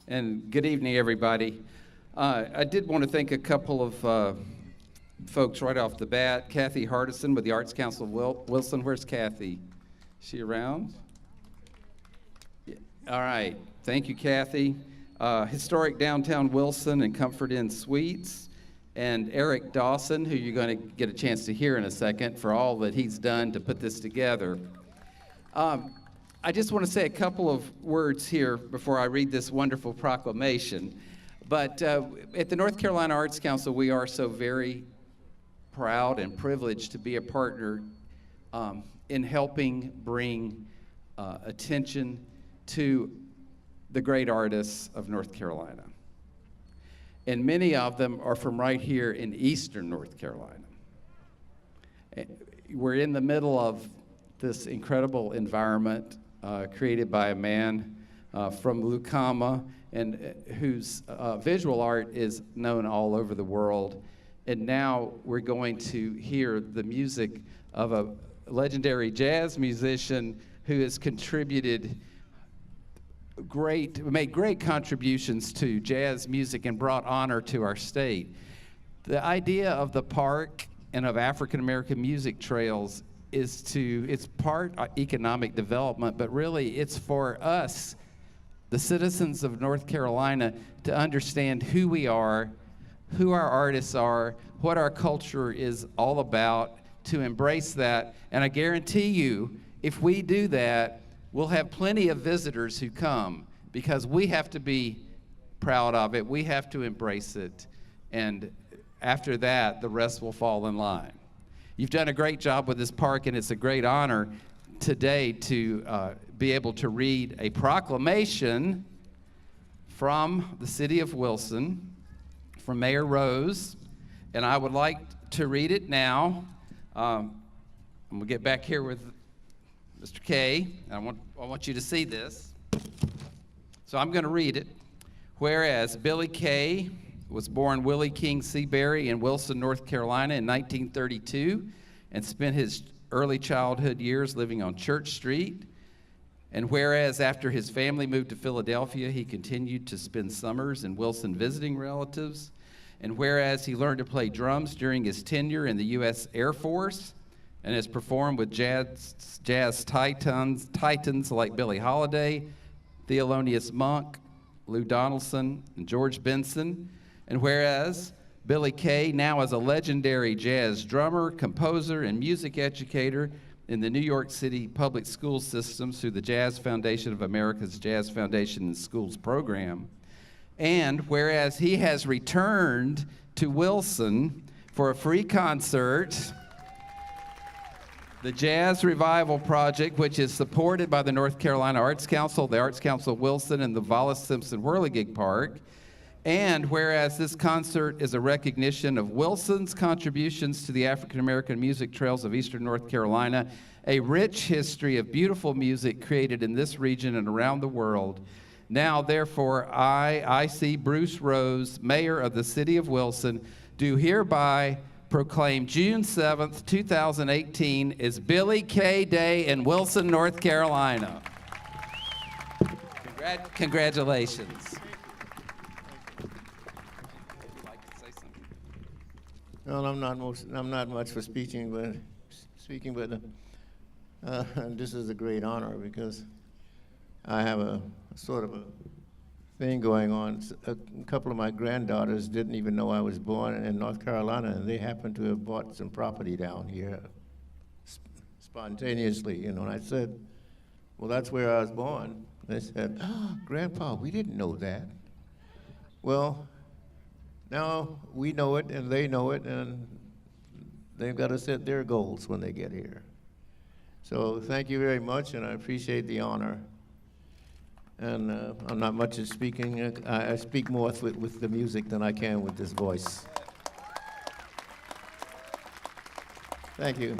And good evening, everybody. I did want to thank a couple of folks right off the bat. Kathy Hardison with the Arts Council of Wilson. Where's Kathy? Is she around? Yeah. All right. Thank you, Kathy. Historic Downtown Wilson and Comfort Inn Suites. And Eric Dawson, who you're going to get a chance to hear in a second, for all that he's done to put this together. I just want to say a couple of words here before I read this wonderful proclamation. But at the North Carolina Arts Council, we are so very proud and privileged to be a partner in helping bring attention to the great artists of North Carolina. And many of them are from right here in eastern North Carolina. We're in the middle of this incredible environment created by a man from Lucama, and whose visual art is known all over the world. And now we're going to hear the music of a legendary jazz musician who has made great contributions to jazz music and brought honor to our state. The idea of the park and of African American music trails it's part economic development, but really it's for us, the citizens of North Carolina, to understand who we are, who our artists are, what our culture is all about, to embrace that. And I guarantee you, if we do that, we'll have plenty of visitors who come, because we have to be proud of it. We have to embrace it. And after that, the rest will fall in line. You've done a great job with this park, and it's a great honor today to be able to read a proclamation from the city of Wilson, from Mayor Rose, and I would like to read it now. I'm gonna get back here with Mr. Kaye. I want you to see this. So I'm gonna read it. Whereas Billy Kaye was born Willie King Seabury in Wilson, North Carolina in 1932, and spent his early childhood years living on Church Street. And whereas after his family moved to Philadelphia, he continued to spend summers in Wilson visiting relatives. And whereas he learned to play drums during his tenure in the U.S. Air Force, and has performed with jazz titans like Billie Holiday, Thelonious Monk, Lou Donaldson, and George Benson. And whereas Billy Kaye now is a legendary jazz drummer, composer, and music educator in the New York City public school systems through the Jazz Foundation of America's Jazz Foundation in Schools program. And whereas he has returned to Wilson for a free concert, the Jazz Revival Project, which is supported by the North Carolina Arts Council, the Arts Council of Wilson, and the Wallace Simpson Whirligig Park. And whereas this concert is a recognition of Wilson's contributions to the African American music trails of eastern North Carolina, a rich history of beautiful music created in this region and around the world. Now, therefore, I see Bruce Rose, Mayor of the City of Wilson, do hereby proclaim June 7th, 2018 is Billy Kaye Day in Wilson, North Carolina. Congratulations. Well, I'm not much for speaking, but this is a great honor because I have a sort of a thing going on. A couple of my granddaughters didn't even know I was born in North Carolina, and they happened to have bought some property down here spontaneously, And I said, well, that's where I was born. They said, oh, Grandpa, we didn't know that. Well, now we know it, and they know it, and they've got to set their goals when they get here. So thank you very much, and I appreciate the honor. And I'm not much at speaking. I speak more with the music than I can with this voice. Thank you.